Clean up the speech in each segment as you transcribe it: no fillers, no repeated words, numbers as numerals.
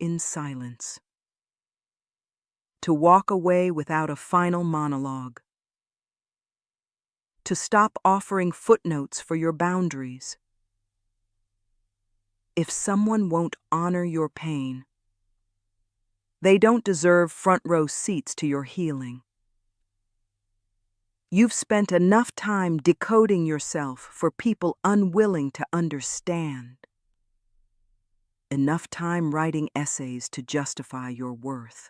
in silence. To walk away without a final monologue. To stop offering footnotes for your boundaries. If someone won't honor your pain, they don't deserve front-row seats to your healing. You've spent enough time decoding yourself for people unwilling to understand. Enough time writing essays to justify your worth.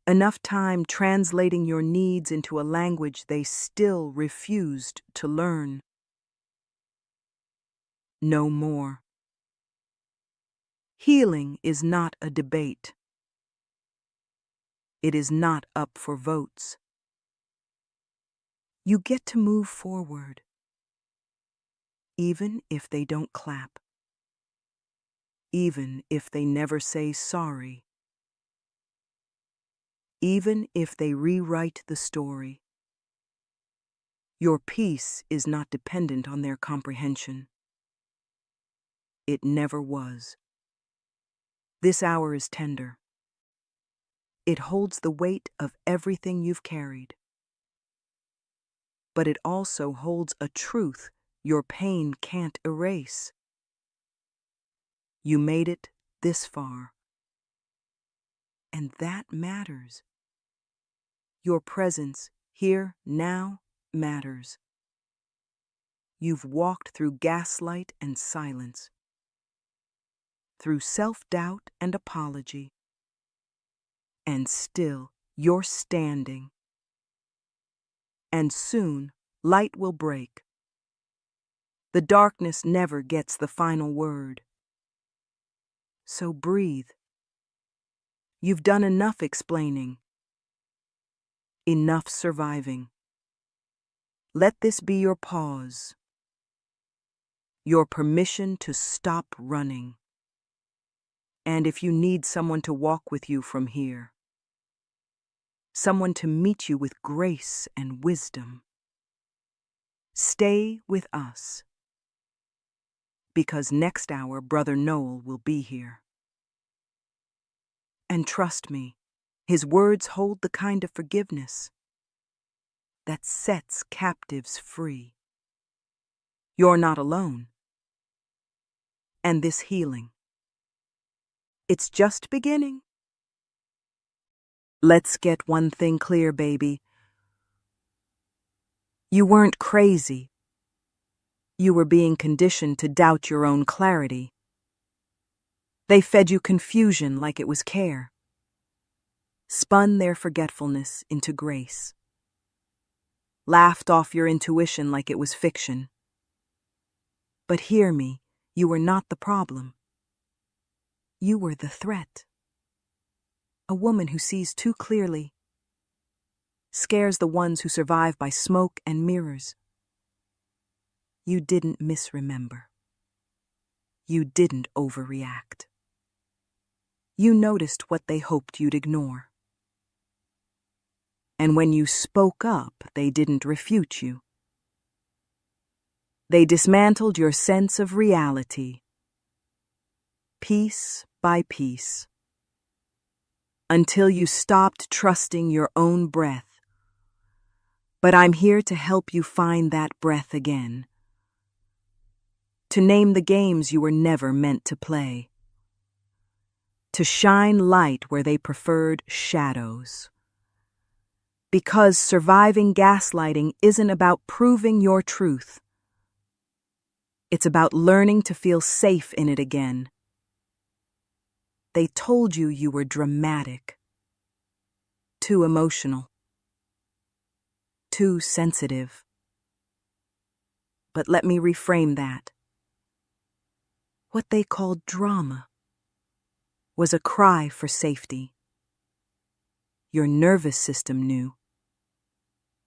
Enough time translating your needs into a language they still refused to learn. No more. Healing is not a debate. It is not up for votes. You get to move forward, even if they don't clap, even if they never say sorry, even if they rewrite the story. Your peace is not dependent on their comprehension. It never was. This hour is tender. It holds the weight of everything you've carried. But it also holds a truth your pain can't erase. You made it this far. And that matters. Your presence here now matters. You've walked through gaslight and silence, through self-doubt and apology, and still you're standing. And soon, light will break. The darkness never gets the final word. So breathe. You've done enough explaining, enough surviving. Let this be your pause, your permission to stop running. And if you need someone to walk with you from here, someone to meet you with grace and wisdom, stay with us. Because next hour, Brother Noel will be here. And trust me, his words hold the kind of forgiveness that sets captives free. You're not alone. And this healing, it's just beginning. Let's get one thing clear, baby. You weren't crazy. You were being conditioned to doubt your own clarity. They fed you confusion like it was care, spun their forgetfulness into grace, laughed off your intuition like it was fiction. But hear me, you were not the problem. You were the threat. A woman who sees too clearly, scares the ones who survive by smoke and mirrors. You didn't misremember. You didn't overreact. You noticed what they hoped you'd ignore. And when you spoke up, they didn't refute you. They dismantled your sense of reality, piece by piece, until you stopped trusting your own breath. But I'm here to help you find that breath again, to name the games you were never meant to play, to shine light where they preferred shadows. Because surviving gaslighting isn't about proving your truth. It's about learning to feel safe in it again. They told you you were dramatic, too emotional, too sensitive. But let me reframe that. What they called drama was a cry for safety. Your nervous system knew.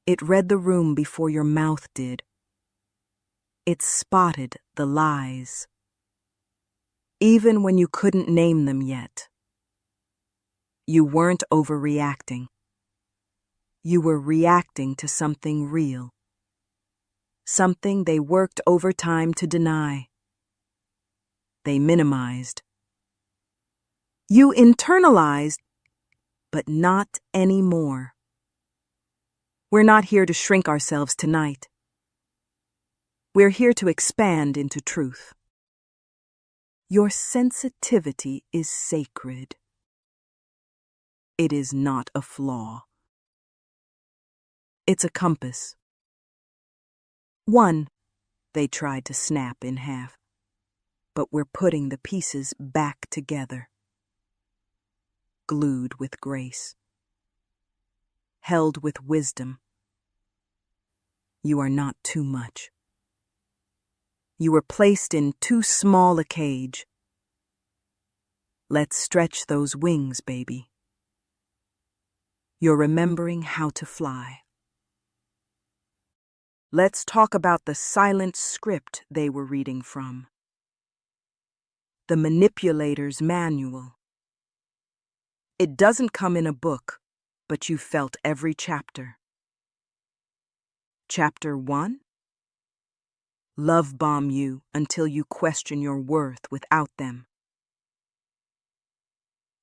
It read the room before your mouth did. It spotted the lies, even when you couldn't name them yet. You weren't overreacting. You were reacting to something real, something they worked overtime to deny. They minimized. You internalized, but not anymore. We're not here to shrink ourselves tonight. We're here to expand into truth. Your sensitivity is sacred. It is not a flaw. It's a compass. One, they tried to snap in half, but we're putting the pieces back together. Glued with grace. Held with wisdom. You are not too much. You were placed in too small a cage. Let's stretch those wings, baby. You're remembering how to fly. Let's talk about the silent script they were reading from. The manipulator's manual. It doesn't come in a book, but you felt every chapter. Chapter 1? Love bomb you until you question your worth without them.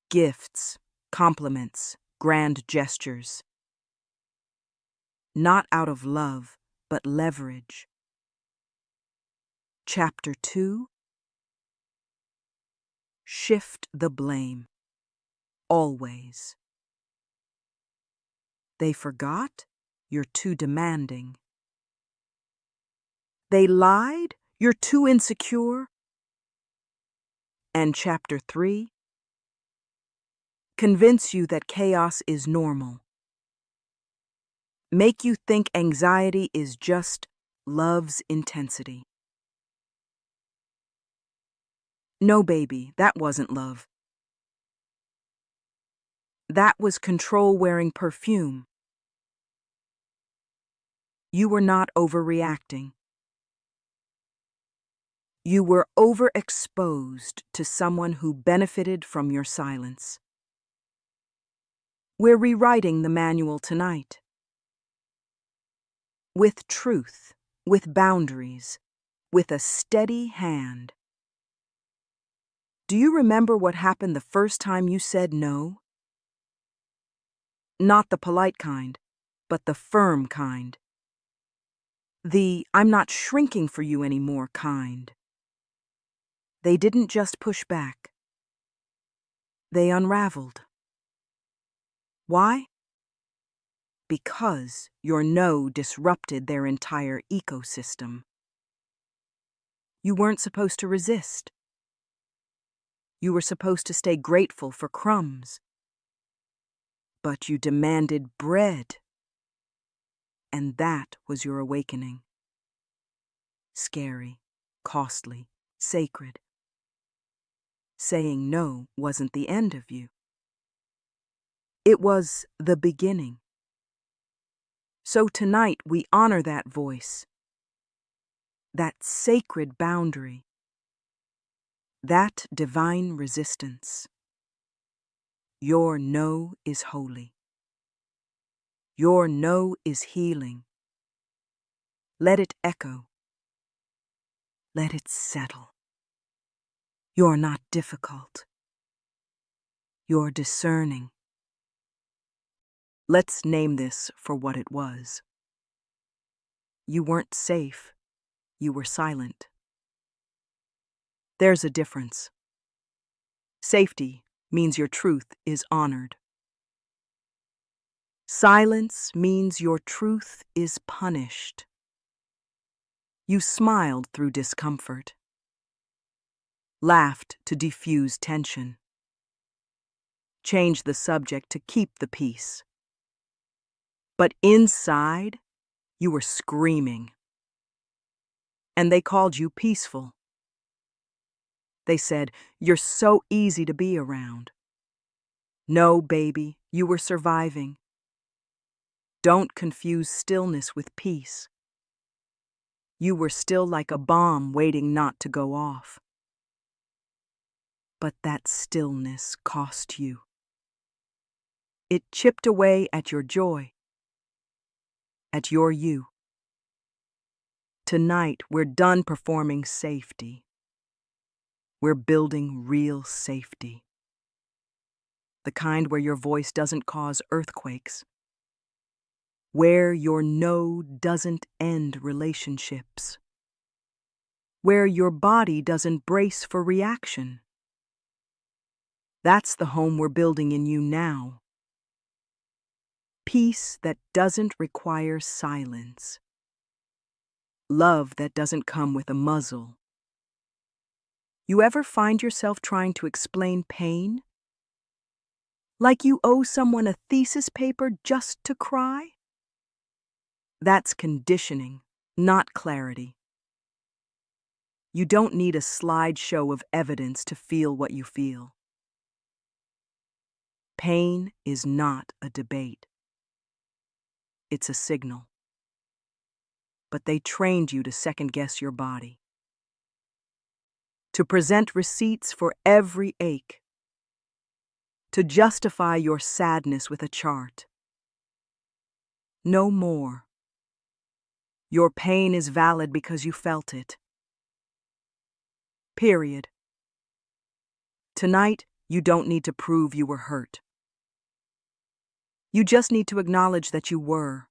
Gifts, compliments, grand gestures. Not out of love, but leverage. Chapter 2? Shift the blame. Always. They forgot? You're too demanding. They lied? You're too insecure. And Chapter 3? Convince you that chaos is normal. Make you think anxiety is just love's intensity. No, baby, that wasn't love. That was control wearing perfume. You were not overreacting. You were overexposed to someone who benefited from your silence. We're rewriting the manual tonight. With truth, with boundaries, with a steady hand. Do you remember what happened the first time you said no? Not the polite kind, but the firm kind. The I'm not shrinking for you anymore kind. They didn't just push back. They unraveled. Why? Because your no disrupted their entire ecosystem. You weren't supposed to resist. You were supposed to stay grateful for crumbs. But you demanded bread. And that was your awakening. Scary, costly, sacred. Saying no wasn't the end of you. It was the beginning. So tonight we honor that voice, that sacred boundary, that divine resistance. Your no is holy. Your no is healing. Let it echo. Let it settle. You're not difficult. You're discerning. Let's name this for what it was. You weren't safe. You were silent. There's a difference. Safety means your truth is honored. Silence means your truth is punished. You smiled through discomfort, laughed to diffuse tension, changed the subject to keep the peace. But inside, you were screaming. And they called you peaceful. They said, "You're so easy to be around." No, baby, you were surviving. Don't confuse stillness with peace. You were still like a bomb waiting not to go off. But that stillness cost you. It chipped away at your joy, at your you. Tonight, we're done performing safety. We're building real safety. the kind where your voice doesn't cause earthquakes, where your no doesn't end relationships, where your body doesn't brace for reaction. That's the home we're building in you now. Peace that doesn't require silence. Love that doesn't come with a muzzle. You ever find yourself trying to explain pain? Like you owe someone a thesis paper just to cry? That's conditioning, not clarity. You don't need a slideshow of evidence to feel what you feel. Pain is not a debate. It's a signal. But they trained you to second-guess your body, to present receipts for every ache, to justify your sadness with a chart. No more. Your pain is valid because you felt it. Period. Tonight, you don't need to prove you were hurt. You just need to acknowledge that you were.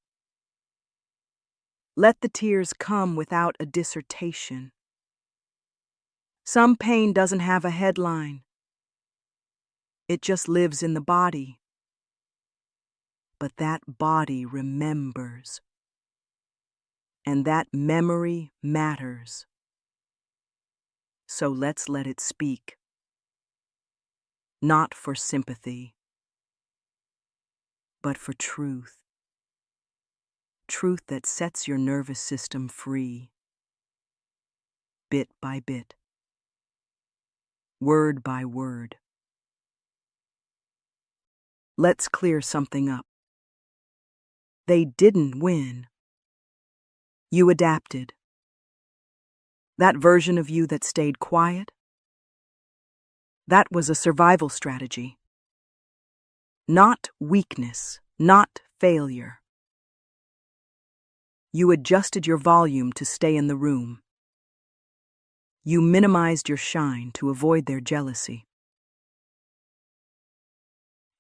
Let the tears come without a dissertation. Some pain doesn't have a headline. It just lives in the body. But that body remembers. And that memory matters. So let's let it speak. Not for sympathy, but for truth. Truth that sets your nervous system free. Bit by bit. Word by word. Let's clear something up. They didn't win. You adapted. That version of you that stayed quiet, that was a survival strategy. Not weakness, not failure. You adjusted your volume to stay in the room. You minimized your shine to avoid their jealousy.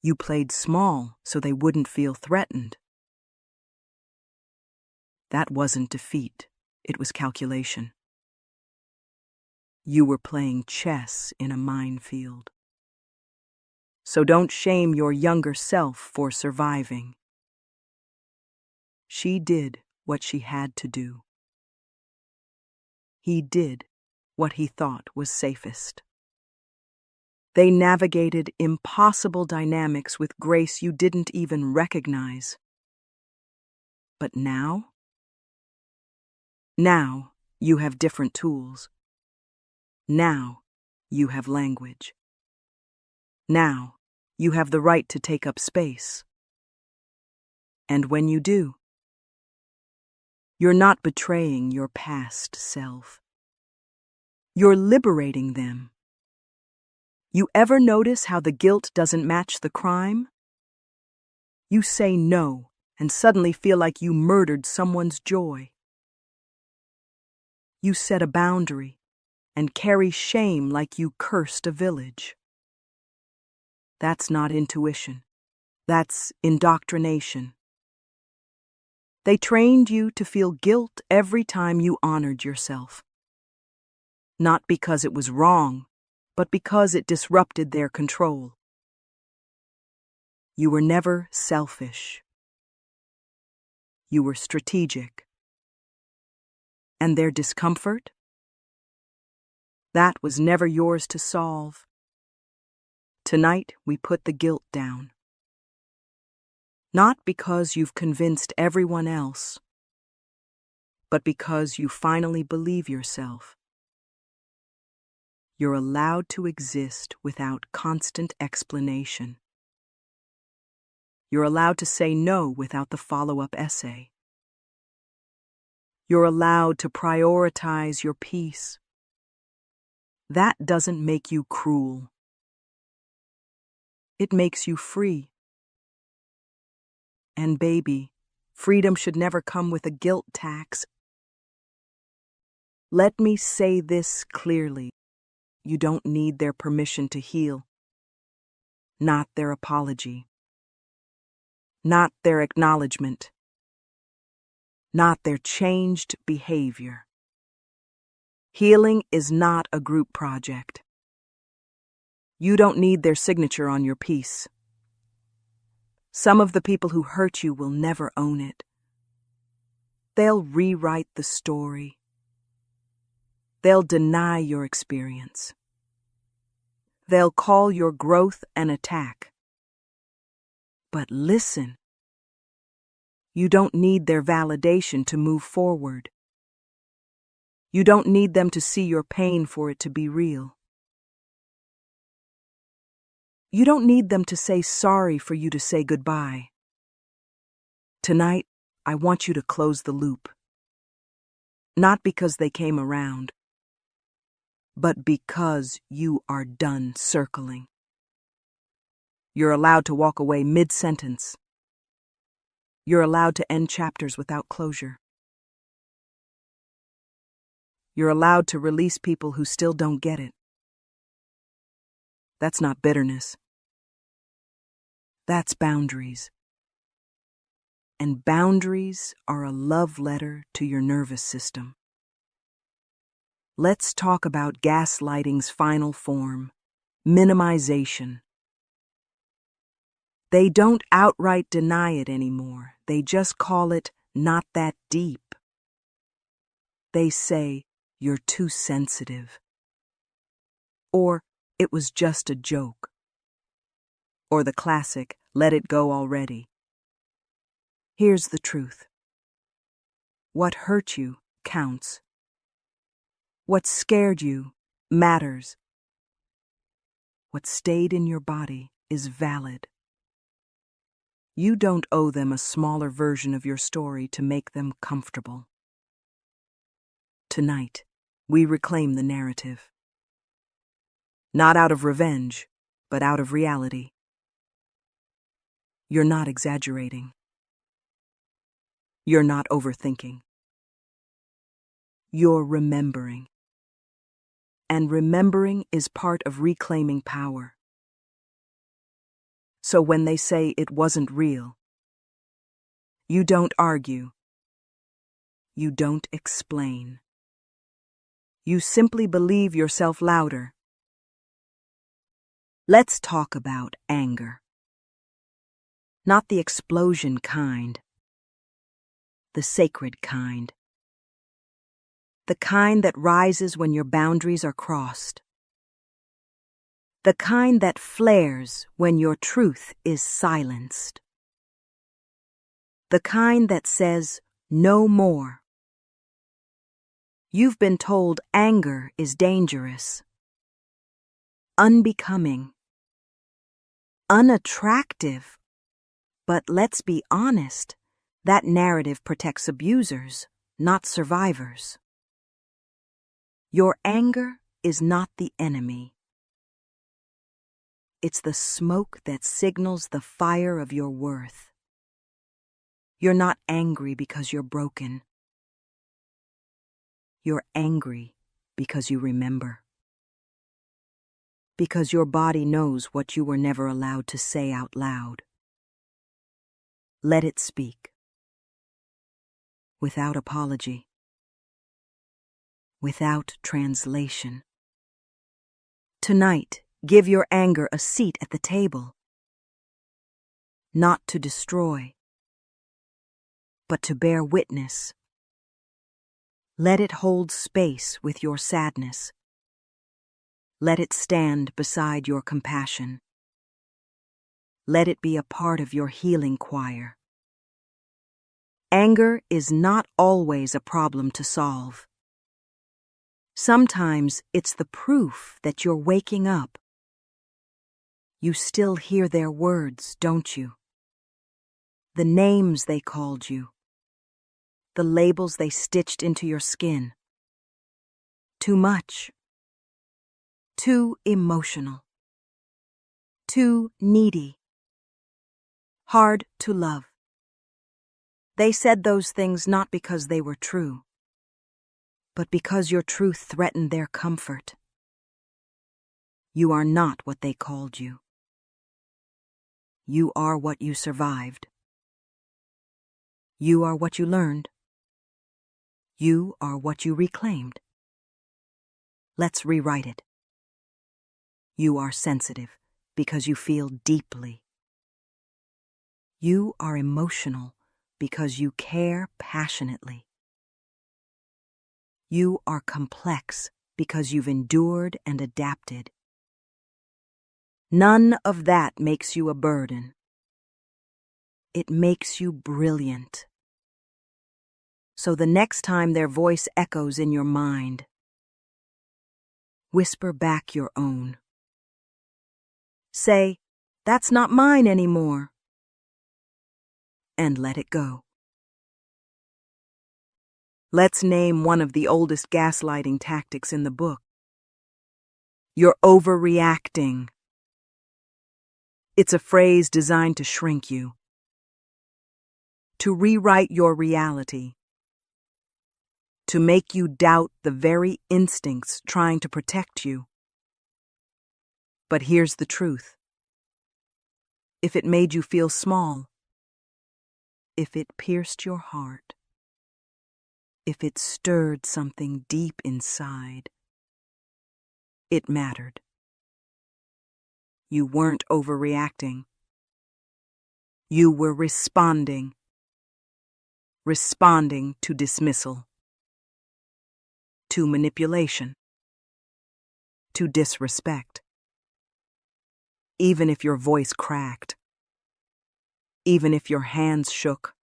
You played small so they wouldn't feel threatened. That wasn't defeat, it was calculation. You were playing chess in a minefield. So don't shame your younger self for surviving. She did what she had to do. He did what he thought was safest. They navigated impossible dynamics with grace you didn't even recognize. But now you have different tools. Now you have language. Now you have the right to take up space. And when you do, you're not betraying your past self. You're liberating them. You ever notice how the guilt doesn't match the crime? You say no and suddenly feel like you murdered someone's joy. You set a boundary and carry shame like you cursed a village. That's not intuition. That's indoctrination. They trained you to feel guilt every time you honored yourself. Not because it was wrong, but because it disrupted their control. You were never selfish. You were strategic. And their discomfort? That was never yours to solve. Tonight, we put the guilt down. Not because you've convinced everyone else, but because you finally believe yourself. You're allowed to exist without constant explanation. You're allowed to say no without the follow-up essay. You're allowed to prioritize your peace. That doesn't make you cruel. It makes you free. And baby, freedom should never come with a guilt tax. Let me say this clearly. You don't need their permission to heal. not their apology, not their acknowledgement, not their changed behavior. Healing is not a group project. You don't need their signature on your piece. Some of the people who hurt you will never own it. They'll rewrite the story. They'll deny your experience. They'll call your growth an attack. But listen. You don't need their validation to move forward. You don't need them to see your pain for it to be real. You don't need them to say sorry for you to say goodbye. Tonight, I want you to close the loop. Not because they came around, but because you are done circling. You're allowed to walk away mid-sentence. You're allowed to end chapters without closure. You're allowed to release people who still don't get it. That's not bitterness. That's boundaries. And boundaries are a love letter to your nervous system. Let's talk about gaslighting's final form, minimization. They don't outright deny it anymore. They just call it not that deep. They say, you're too sensitive. Or, it was just a joke. Or the classic, let it go already. Here's the truth. What hurt you counts. What scared you matters. What stayed in your body is valid. You don't owe them a smaller version of your story to make them comfortable. Tonight, we reclaim the narrative. Not out of revenge, but out of reality. You're not exaggerating. You're not overthinking. You're remembering. And remembering is part of reclaiming power. So when they say it wasn't real, you don't argue. You don't explain. You simply believe yourself louder. Let's talk about anger. Not the explosion kind. The sacred kind. The kind that rises when your boundaries are crossed. The kind that flares when your truth is silenced. The kind that says, no more. You've been told anger is dangerous, unbecoming, unattractive. But let's be honest, that narrative protects abusers, not survivors. Your anger is not the enemy. It's the smoke that signals the fire of your worth. You're not angry because you're broken. You're angry because you remember. Because your body knows what you were never allowed to say out loud. Let it speak. Without apology. Without translation. Tonight, give your anger a seat at the table. Not to destroy, but to bear witness. Let it hold space with your sadness. Let it stand beside your compassion. Let it be a part of your healing choir. Anger is not always a problem to solve. Sometimes it's the proof that you're waking up. You still hear their words, don't you? The names they called you. The labels they stitched into your skin. Too much. Too emotional. Too needy. Hard to love. They said those things not because they were true, but because your truth threatened their comfort. You are not what they called you. You are what you survived. You are what you learned. You are what you reclaimed. Let's rewrite it. You are sensitive because you feel deeply. You are emotional because you care passionately. You are complex because you've endured and adapted. None of that makes you a burden. It makes you brilliant. So the next time their voice echoes in your mind, whisper back your own. Say, "That's not mine anymore," and let it go. Let's name one of the oldest gaslighting tactics in the book. You're overreacting. It's a phrase designed to shrink you, to rewrite your reality, to make you doubt the very instincts trying to protect you. But here's the truth. If it made you feel small, if it pierced your heart, if it stirred something deep inside, it mattered. You weren't overreacting. You were responding to dismissal, to manipulation, to disrespect. Even if your voice cracked, even if your hands shook,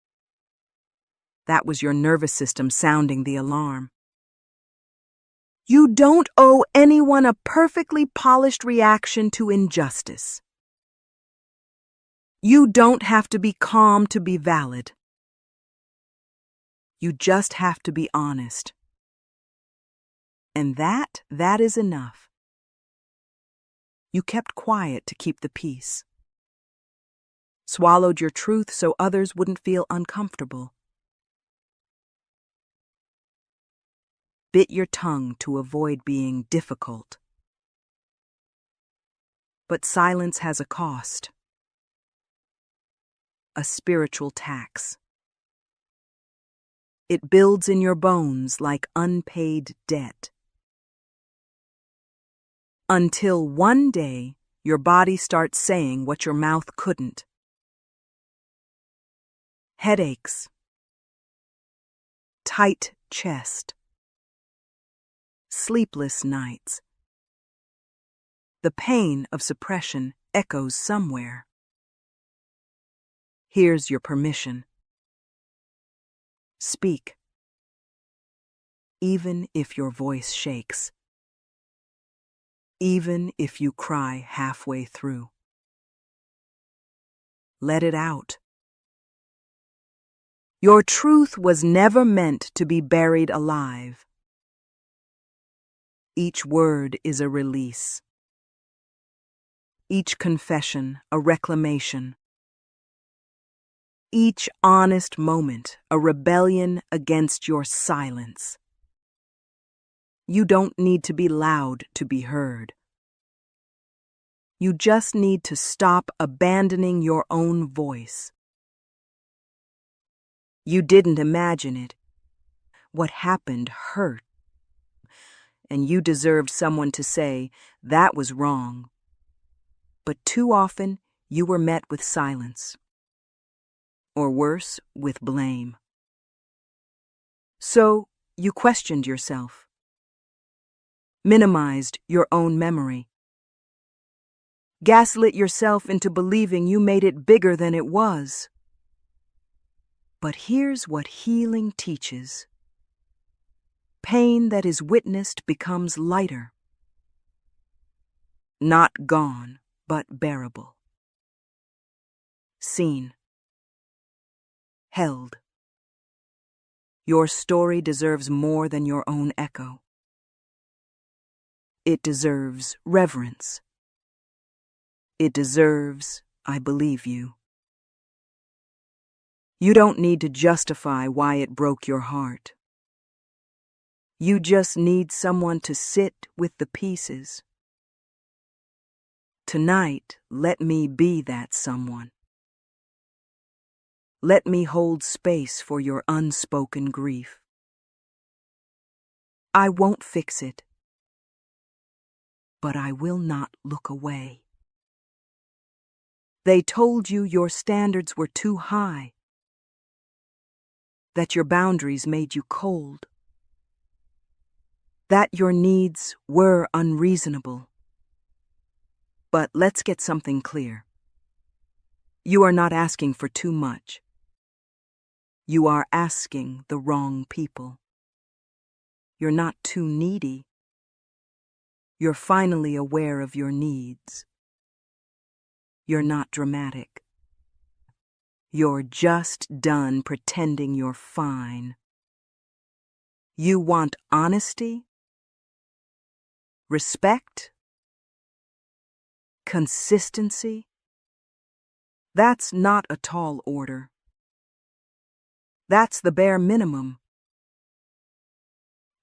that was your nervous system sounding the alarm. You don't owe anyone a perfectly polished reaction to injustice. You don't have to be calm to be valid. You just have to be honest. And that is enough. You kept quiet to keep the peace. Swallowed your truth so others wouldn't feel uncomfortable. Bit your tongue to avoid being difficult. But silence has a cost. A spiritual tax. It builds in your bones like unpaid debt. Until one day, your body starts saying what your mouth couldn't. Headaches. Tight chest. Sleepless nights. The pain of suppression echoes somewhere. Here's your permission. Speak. Even if your voice shakes. Even if you cry halfway through. Let it out. Your truth was never meant to be buried alive. Each word is a release. Each confession a reclamation. Each honest moment a rebellion against your silence. You don't need to be loud to be heard. You just need to stop abandoning your own voice. You didn't imagine it. What happened hurt. And you deserved someone to say, "That was wrong." But too often, you were met with silence. Or worse, with blame. So, you questioned yourself. Minimized your own memory. Gaslit yourself into believing you made it bigger than it was. But here's what healing teaches. Pain that is witnessed becomes lighter. Not gone, but bearable. Seen. Held. Your story deserves more than your own echo. It deserves reverence. It deserves, "I believe you." You don't need to justify why it broke your heart. You just need someone to sit with the pieces. Tonight, let me be that someone. Let me hold space for your unspoken grief. I won't fix it, but I will not look away. They told you your standards were too high, that your boundaries made you cold, that your needs were unreasonable. But let's get something clear. You are not asking for too much. You are asking the wrong people. You're not too needy. You're finally aware of your needs. You're not dramatic. You're just done pretending you're fine. You want honesty, respect, consistency. That's not a tall order. That's the bare minimum.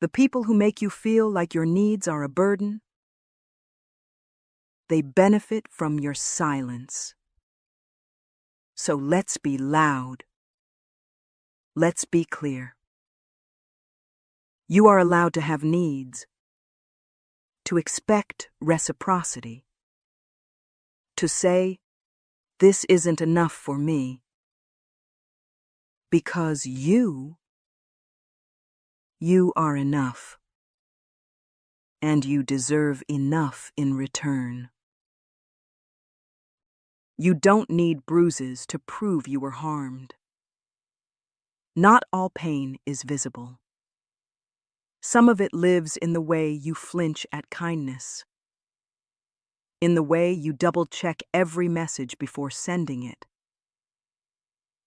The people who make you feel like your needs are a burden, they benefit from your silence. So let's be loud. Let's be clear. You are allowed to have needs, to expect reciprocity, to say, this isn't enough for me, because you are enough, and you deserve enough in return. You don't need bruises to prove you were harmed. Not all pain is visible. Some of it lives in the way you flinch at kindness, in the way you double-check every message before sending it,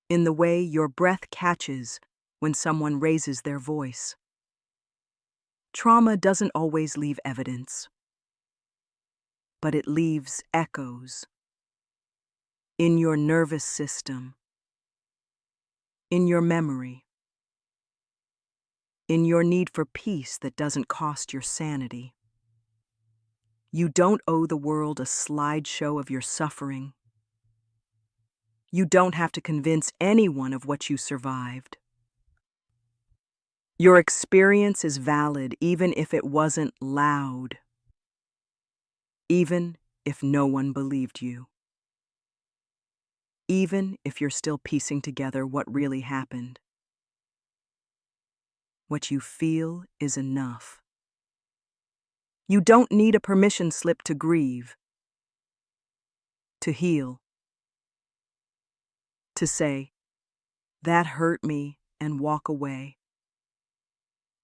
in the way your breath catches when someone raises their voice. Trauma doesn't always leave evidence, but it leaves echoes in your nervous system, in your memory, in your need for peace that doesn't cost your sanity. You don't owe the world a slideshow of your suffering. You don't have to convince anyone of what you survived. Your experience is valid even if it wasn't loud, even if no one believed you, even if you're still piecing together what really happened. What you feel is enough. You don't need a permission slip to grieve, to heal, to say, that hurt me, and walk away.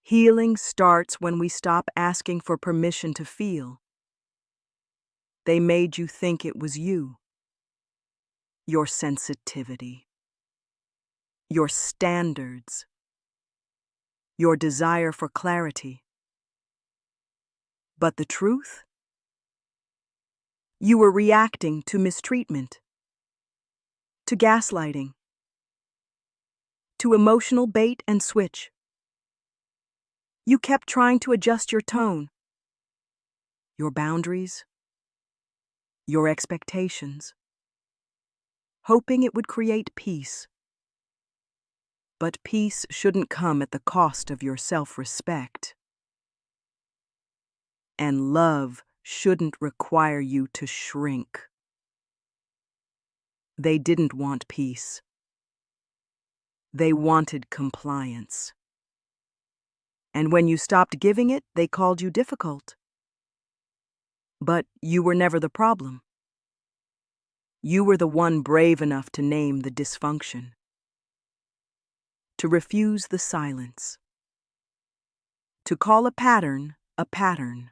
Healing starts when we stop asking for permission to feel. They made you think it was you, your sensitivity, your standards, your desire for clarity. But the truth? You were reacting to mistreatment, to gaslighting, to emotional bait and switch. You kept trying to adjust your tone, your boundaries, your expectations, hoping it would create peace. But peace shouldn't come at the cost of your self-respect. And love shouldn't require you to shrink. They didn't want peace. They wanted compliance. And when you stopped giving it, they called you difficult. But you were never the problem. You were the one brave enough to name the dysfunction, to refuse the silence, to call a pattern a pattern.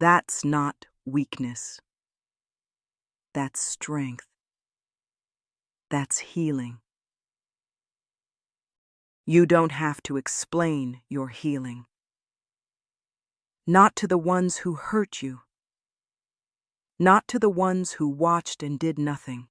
That's not weakness. That's strength. That's healing. You don't have to explain your healing. Not to the ones who hurt you. Not to the ones who watched and did nothing.